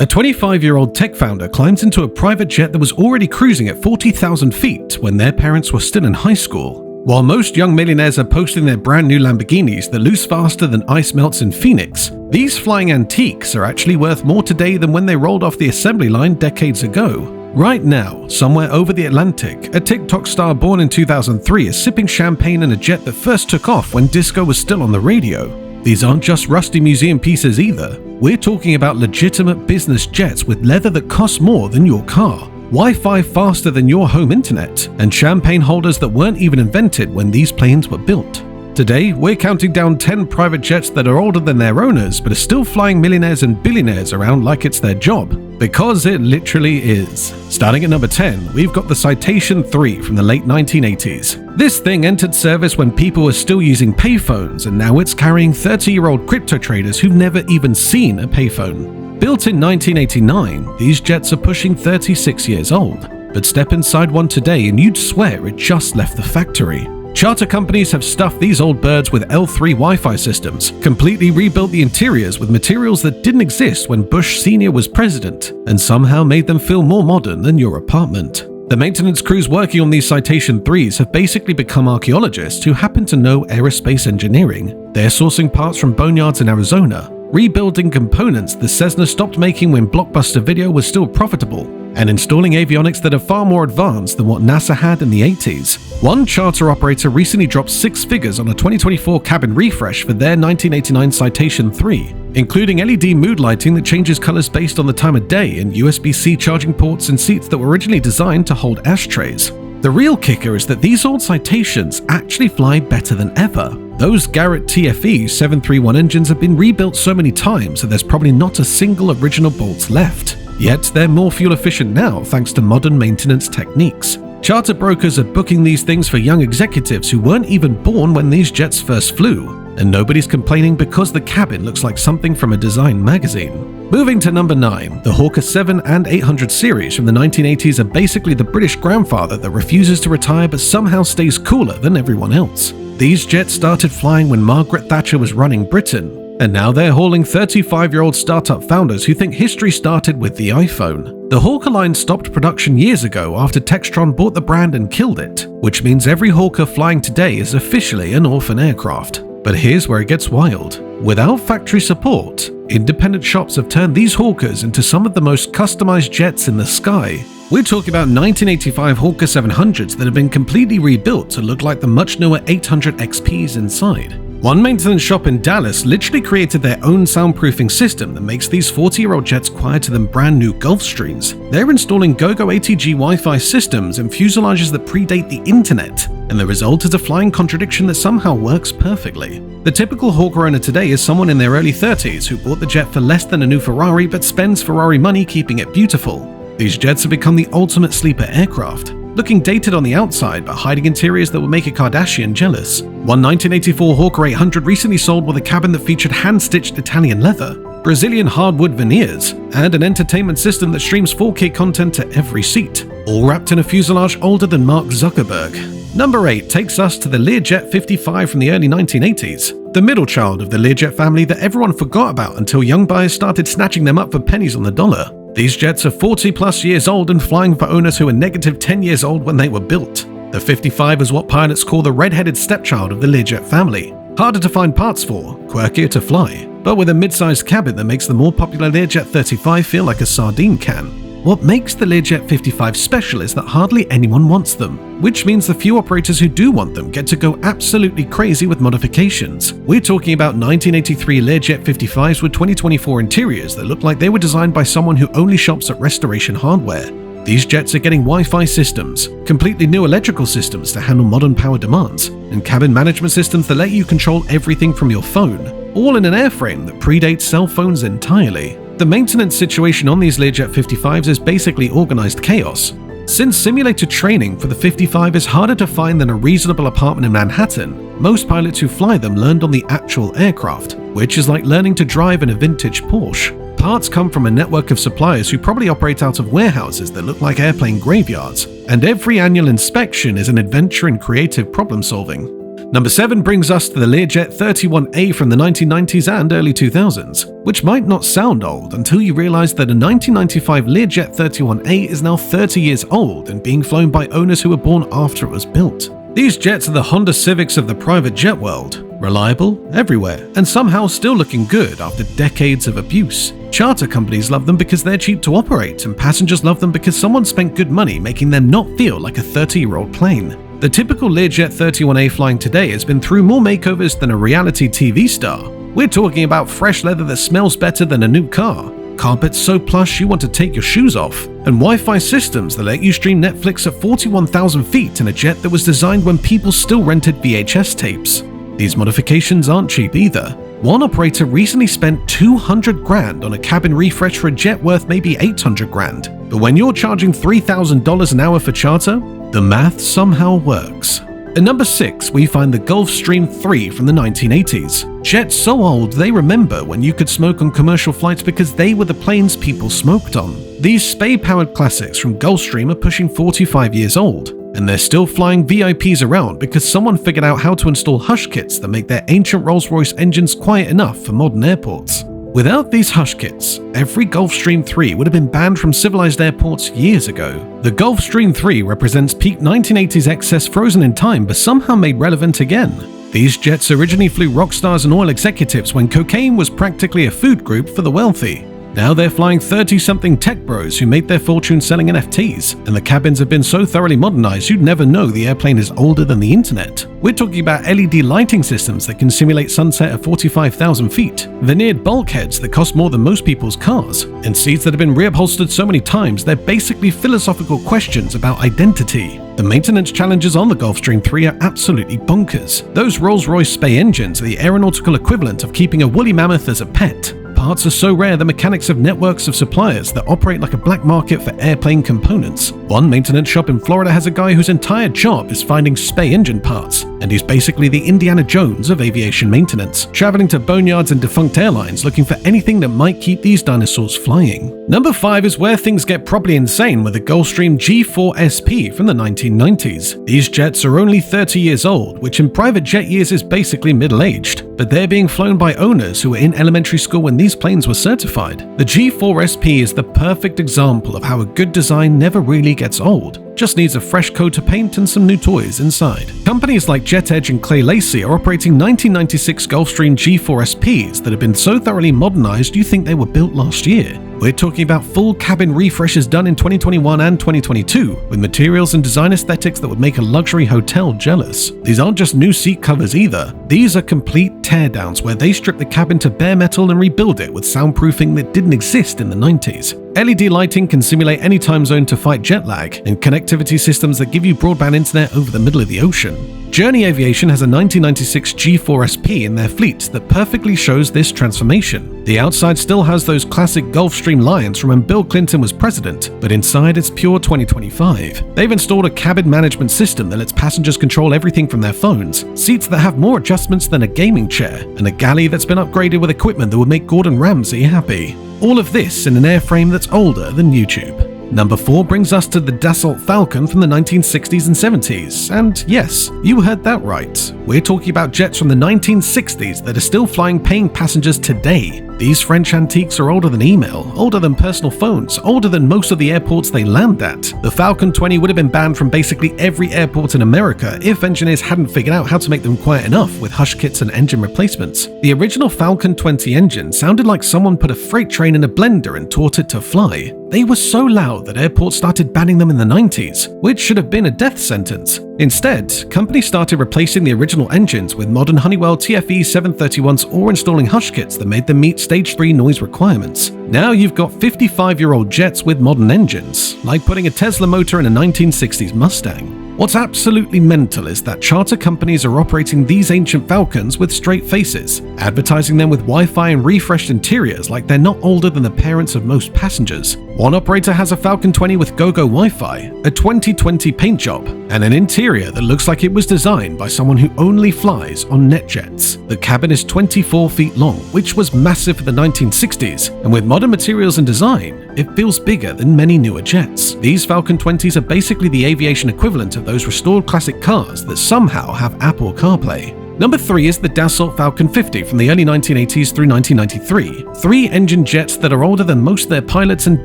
A 25-year-old tech founder climbs into a private jet that was already cruising at 40,000 feet when their parents were still in high school. While most young millionaires are posting their brand new Lamborghinis that lose faster than ice melts in Phoenix, these flying antiques are actually worth more today than when they rolled off the assembly line decades ago. Right now, somewhere over the Atlantic, a TikTok star born in 2003 is sipping champagne in a jet that first took off when disco was still on the radio. These aren't just rusty museum pieces either. We're talking about legitimate business jets with leather that costs more than your car, Wi-Fi faster than your home internet, and champagne holders that weren't even invented when these planes were built. Today, we're counting down 10 private jets that are older than their owners but are still flying millionaires and billionaires around like it's their job. Because it literally is. Starting at number 10, we've got the Citation 3 from the late 1980s. This thing entered service when people were still using payphones, and now it's carrying 30-year-old crypto traders who've never even seen a payphone. Built in 1989, these jets are pushing 36 years old. But step inside one today and you'd swear it just left the factory. Charter companies have stuffed these old birds with L3 Wi-Fi systems, completely rebuilt the interiors with materials that didn't exist when Bush Sr. was president, and somehow made them feel more modern than your apartment. The maintenance crews working on these Citation 3s have basically become archaeologists who happen to know aerospace engineering. They're sourcing parts from boneyards in Arizona, rebuilding components the Cessna stopped making when Blockbuster Video was still profitable, and installing avionics that are far more advanced than what NASA had in the 80s. One charter operator recently dropped 6 figures on a 2024 cabin refresh for their 1989 Citation 3, including LED mood lighting that changes colors based on the time of day and USB-C charging ports and seats that were originally designed to hold ashtrays. The real kicker is that these old Citations actually fly better than ever. Those Garrett TFE 731 engines have been rebuilt so many times that there's probably not a single original bolts left. Yet they're more fuel efficient now thanks to modern maintenance techniques. Charter brokers are booking these things for young executives who weren't even born when these jets first flew, and nobody's complaining because the cabin looks like something from a design magazine. Moving to number 9, the Hawker 7 and 800 series from the 1980s are basically the British grandfather that refuses to retire but somehow stays cooler than everyone else. These jets started flying when Margaret Thatcher was running Britain, and now they're hauling 35-year-old startup founders who think history started with the iPhone. The Hawker line stopped production years ago after Textron bought the brand and killed it, which means every Hawker flying today is officially an orphan aircraft. But here's where it gets wild. Without factory support, independent shops have turned these Hawkers into some of the most customized jets in the sky. We're talking about 1985 Hawker 700s that have been completely rebuilt to look like the much newer 800 XPs inside. One maintenance shop in Dallas literally created their own soundproofing system that makes these 40-year-old jets quieter than brand new Gulfstreams. They're installing Gogo ATG Wi-Fi systems and fuselages that predate the internet, and the result is a flying contradiction that somehow works perfectly. The typical Hawker owner today is someone in their early 30s who bought the jet for less than a new Ferrari but spends Ferrari money keeping it beautiful. These jets have become the ultimate sleeper aircraft, looking dated on the outside but hiding interiors that would make a Kardashian jealous. One 1984 Hawker 800 recently sold with a cabin that featured hand-stitched Italian leather, Brazilian hardwood veneers, and an entertainment system that streams 4K content to every seat, all wrapped in a fuselage older than Mark Zuckerberg. Number 8 takes us to the Learjet 55 from the early 1980s, the middle child of the Learjet family that everyone forgot about until young buyers started snatching them up for pennies on the dollar. These jets are 40 plus years old and flying for owners who were negative 10 years old when they were built. The 55 is what pilots call the red-headed stepchild of the Learjet family. Harder to find parts for, quirkier to fly, but with a mid-sized cabin that makes the more popular Learjet 35 feel like a sardine can. What makes the Learjet 55 special is that hardly anyone wants them, which means the few operators who do want them get to go absolutely crazy with modifications. We're talking about 1983 Learjet 55s with 2024 interiors that look like they were designed by someone who only shops at Restoration Hardware. These jets are getting Wi-Fi systems, completely new electrical systems to handle modern power demands, and cabin management systems that let you control everything from your phone, all in an airframe that predates cell phones entirely. The maintenance situation on these Learjet 55s is basically organized chaos. Since simulator training for the 55 is harder to find than a reasonable apartment in Manhattan, most pilots who fly them learned on the actual aircraft, which is like learning to drive in a vintage Porsche. Parts come from a network of suppliers who probably operate out of warehouses that look like airplane graveyards, and every annual inspection is an adventure in creative problem solving. Number 7 brings us to the Learjet 31A from the 1990s and early 2000s, which might not sound old until you realize that a 1995 Learjet 31A is now 30 years old and being flown by owners who were born after it was built. These jets are the Honda Civics of the private jet world, reliable, everywhere, and somehow still looking good after decades of abuse. Charter companies love them because they're cheap to operate, and passengers love them because someone spent good money making them not feel like a 30-year-old plane. The typical Learjet 31A flying today has been through more makeovers than a reality TV star. We're talking about fresh leather that smells better than a new car, carpets so plush you want to take your shoes off, and Wi-Fi systems that let you stream Netflix at 41,000 feet in a jet that was designed when people still rented VHS tapes. These modifications aren't cheap either. One operator recently spent 200 grand on a cabin refresh for a jet worth maybe 800 grand. But when you're charging $3,000 an hour for charter, the math somehow works. At number 6, we find the Gulfstream III from the 1980s. Jets so old they remember when you could smoke on commercial flights because they were the planes people smoked on. These spay-powered classics from Gulfstream are pushing 45 years old, and they're still flying VIPs around because someone figured out how to install hush kits that make their ancient Rolls-Royce engines quiet enough for modern airports. Without these hush kits, every Gulfstream III would have been banned from civilized airports years ago. The Gulfstream III represents peak 1980s excess frozen in time but somehow made relevant again. These jets originally flew rock stars and oil executives when cocaine was practically a food group for the wealthy. Now they're flying 30-something tech bros who made their fortune selling NFTs, and the cabins have been so thoroughly modernized you'd never know the airplane is older than the internet. We're talking about LED lighting systems that can simulate sunset at 45,000 feet, veneered bulkheads that cost more than most people's cars, and seats that have been reupholstered so many times they're basically philosophical questions about identity. The maintenance challenges on the Gulfstream III are absolutely bonkers. Those Rolls-Royce Spey engines are the aeronautical equivalent of keeping a woolly mammoth as a pet. Parts are so rare the mechanics have networks of suppliers that operate like a black market for airplane components. One maintenance shop in Florida has a guy whose entire job is finding Spey engine parts, and he's basically the Indiana Jones of aviation maintenance, traveling to boneyards and defunct airlines looking for anything that might keep these dinosaurs flying. Number 5 is where things get properly insane with the Gulfstream G4 SP from the 1990s. These jets are only 30 years old, which in private jet years is basically middle-aged, but they're being flown by owners who were in elementary school when these planes were certified. The G4 SP is the perfect example of how a good design never really gets old. Just needs a fresh coat of paint and some new toys inside. Companies like JetEdge and Clay Lacy are operating 1996 Gulfstream G4 SPs that have been so thoroughly modernized you think they were built last year. We're talking about full cabin refreshes done in 2021 and 2022, with materials and design aesthetics that would make a luxury hotel jealous. These aren't just new seat covers either. These are complete teardowns where they strip the cabin to bare metal and rebuild it with soundproofing that didn't exist in the 90s. LED lighting can simulate any time zone to fight jet lag, and connectivity systems that give you broadband internet over the middle of the ocean. Journey Aviation has a 1996 G4 SP in their fleet that perfectly shows this transformation. The outside still has those classic Gulfstream lions from when Bill Clinton was president, but inside it's pure 2025. They've installed a cabin management system that lets passengers control everything from their phones, seats that have more adjustments than a gaming chair, and a galley that's been upgraded with equipment that would make Gordon Ramsay happy. All of this in an airframe that's older than YouTube. Number 4 brings us to the Dassault Falcon from the 1960s and 70s, and yes, you heard that right. We're talking about jets from the 1960s that are still flying paying passengers today. These French antiques are older than email, older than personal phones, older than most of the airports they land at. The Falcon 20 would have been banned from basically every airport in America if engineers hadn't figured out how to make them quiet enough with hush kits and engine replacements. The original Falcon 20 engine sounded like someone put a freight train in a blender and taught it to fly. They were so loud that airports started banning them in the 90s, which should have been a death sentence. Instead, companies started replacing the original engines with modern Honeywell TFE 731s or installing hush kits that made them meet Stage 3 noise requirements. Now you've got 55-year-old jets with modern engines, like putting a Tesla motor in a 1960s Mustang. What's absolutely mental is that charter companies are operating these ancient Falcons with straight faces, advertising them with Wi-Fi and refreshed interiors like they're not older than the parents of most passengers. One operator has a Falcon 20 with GoGo Wi-Fi, a 2020 paint job, and an interior that looks like it was designed by someone who only flies on NetJets. The cabin is 24 feet long, which was massive for the 1960s, and with modern materials and design, it feels bigger than many newer jets. These Falcon 20s are basically the aviation equivalent of those restored classic cars that somehow have Apple CarPlay. Number 3 is the Dassault Falcon 50 from the early 1980s through 1993. 3-engine jets that are older than most of their pilots and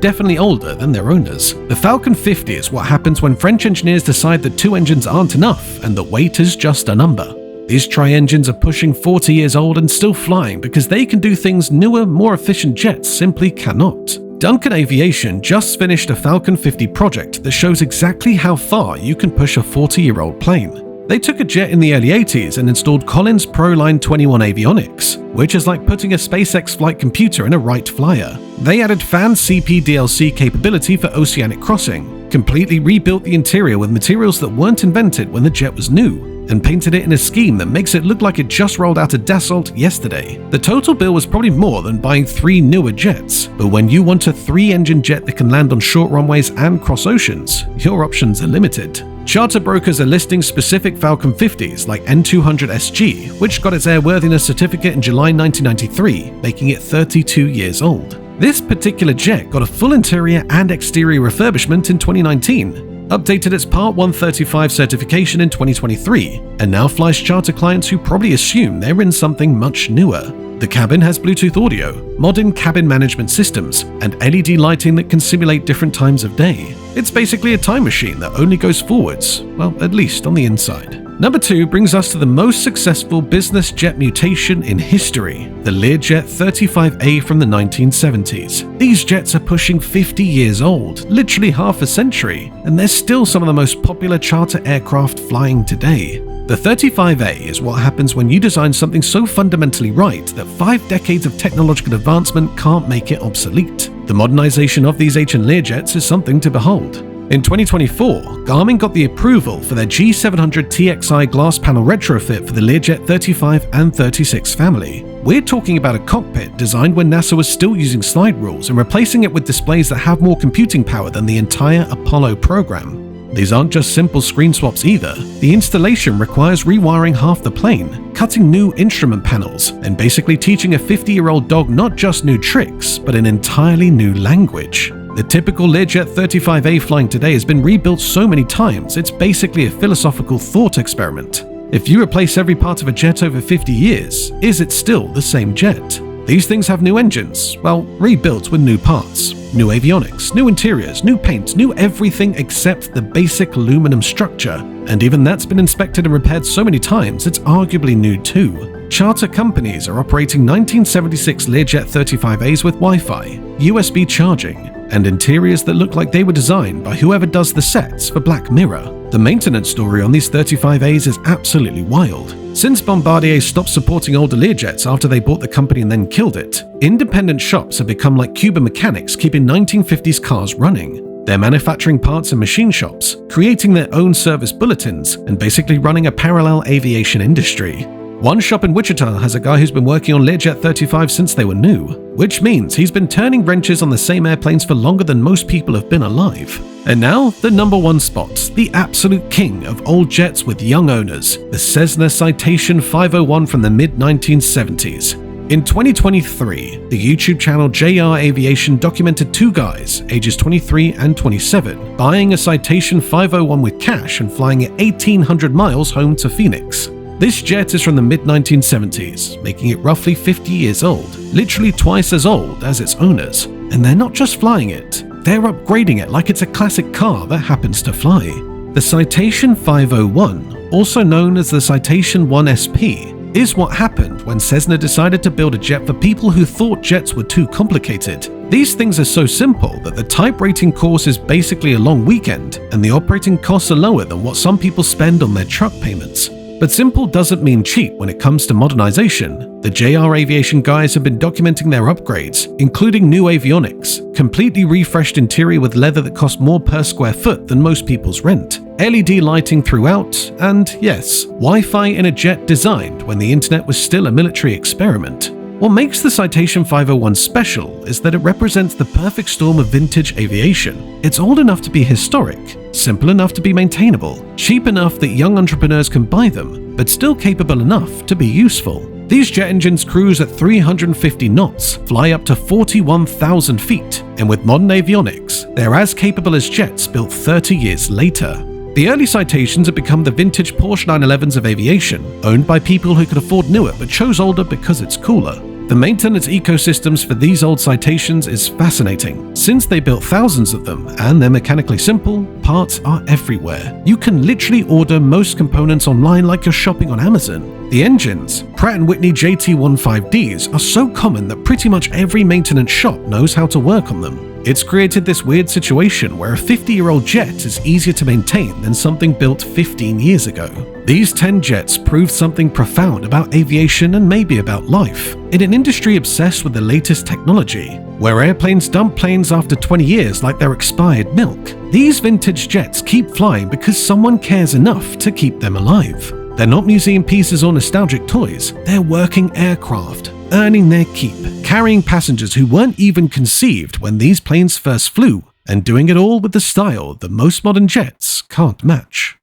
definitely older than their owners. The Falcon 50 is what happens when French engineers decide that 2 engines aren't enough and that weight is just a number. These tri-engines are pushing 40 years old and still flying because they can do things newer, more efficient jets simply cannot. Duncan Aviation just finished a Falcon 50 project that shows exactly how far you can push a 40-year-old plane. They took a jet in the early 80s and installed Collins ProLine 21 avionics, which is like putting a SpaceX flight computer in a Wright Flyer. They added fan CP-DLC capability for oceanic crossing, completely rebuilt the interior with materials that weren't invented when the jet was new, and painted it in a scheme that makes it look like it just rolled out of Dassault yesterday. The total bill was probably more than buying 3 newer jets, but when you want a 3-engine jet that can land on short runways and cross oceans, your options are limited. Charter brokers are listing specific Falcon 50s like N200SG, which got its airworthiness certificate in July 1993, making it 32 years old. This particular jet got a full interior and exterior refurbishment in 2019, updated its Part 135 certification in 2023, and now flies charter clients who probably assume they're in something much newer. The cabin has Bluetooth audio, modern cabin management systems, and LED lighting that can simulate different times of day. It's basically a time machine that only goes forwards, well, at least on the inside. Number 2 brings us to the most successful business jet mutation in history, the Learjet 35A from the 1970s. These jets are pushing 50 years old, literally half a century, and they're still some of the most popular charter aircraft flying today. The 35A is what happens when you design something so fundamentally right that 5 decades of technological advancement can't make it obsolete. The modernization of these ancient Learjets is something to behold. In 2024, Garmin got the approval for their G700 TXI glass panel retrofit for the Learjet 35 and 36 family. We're talking about a cockpit designed when NASA was still using slide rules and replacing it with displays that have more computing power than the entire Apollo program. These aren't just simple screen swaps either. The installation requires rewiring half the plane, cutting new instrument panels, and basically teaching a 50-year-old dog not just new tricks, but an entirely new language. The typical Learjet 35A flying today has been rebuilt so many times, it's basically a philosophical thought experiment. If you replace every part of a jet over 50 years, is it still the same jet? These things have new engines, well, rebuilt with new parts, new avionics, new interiors, new paint, new everything except the basic aluminum structure, and even that's been inspected and repaired so many times it's arguably new too. Charter companies are operating 1976 Learjet 35As with Wi-Fi, USB charging, and interiors that look like they were designed by whoever does the sets for Black Mirror. The maintenance story on these 35As is absolutely wild. Since Bombardier stopped supporting older Learjets after they bought the company and then killed it, independent shops have become like Cuban mechanics keeping 1950s cars running. They're manufacturing parts in machine shops, creating their own service bulletins, and basically running a parallel aviation industry. One shop in Wichita has a guy who's been working on Learjet 35 since they were new, which means he's been turning wrenches on the same airplanes for longer than most people have been alive. And now, the number 1 spot, the absolute king of old jets with young owners, the Cessna Citation 501 from the mid-1970s. In 2023, the YouTube channel JR Aviation documented 2 guys, ages 23 and 27, buying a Citation 501 with cash and flying it 1,800 miles home to Phoenix. This jet is from the mid-1970s, making it roughly 50 years old, literally twice as old as its owners. And they're not just flying it, they're upgrading it like it's a classic car that happens to fly. The Citation 501, also known as the Citation 1SP, is what happened when Cessna decided to build a jet for people who thought jets were too complicated. These things are so simple that the type rating course is basically a long weekend, and the operating costs are lower than what some people spend on their truck payments. But simple doesn't mean cheap when it comes to modernization. The JR Aviation guys have been documenting their upgrades, including new avionics, completely refreshed interior with leather that costs more per square foot than most people's rent, LED lighting throughout, and yes, Wi-Fi in a jet designed when the internet was still a military experiment. What makes the Citation 501 special is that it represents the perfect storm of vintage aviation. It's old enough to be historic, simple enough to be maintainable, cheap enough that young entrepreneurs can buy them, but still capable enough to be useful. These jet engines cruise at 350 knots, fly up to 41,000 feet, and with modern avionics, they're as capable as jets built 30 years later. The early Citations have become the vintage Porsche 911s of aviation, owned by people who could afford newer but chose older because it's cooler. The maintenance ecosystems for these old Citations is fascinating, since they built thousands of them and they're mechanically simple, parts are everywhere. You can literally order most components online like you're shopping on Amazon. The engines, Pratt & Whitney JT15Ds, are so common that pretty much every maintenance shop knows how to work on them. It's created this weird situation where a 50-year-old jet is easier to maintain than something built 15 years ago. These 10 jets proved something profound about aviation and maybe about life. In an industry obsessed with the latest technology, where airplanes dump planes after 20 years like they're expired milk, these vintage jets keep flying because someone cares enough to keep them alive. They're not museum pieces or nostalgic toys, they're working aircraft, earning their keep, carrying passengers who weren't even conceived when these planes first flew, and doing it all with the style that most modern jets can't match.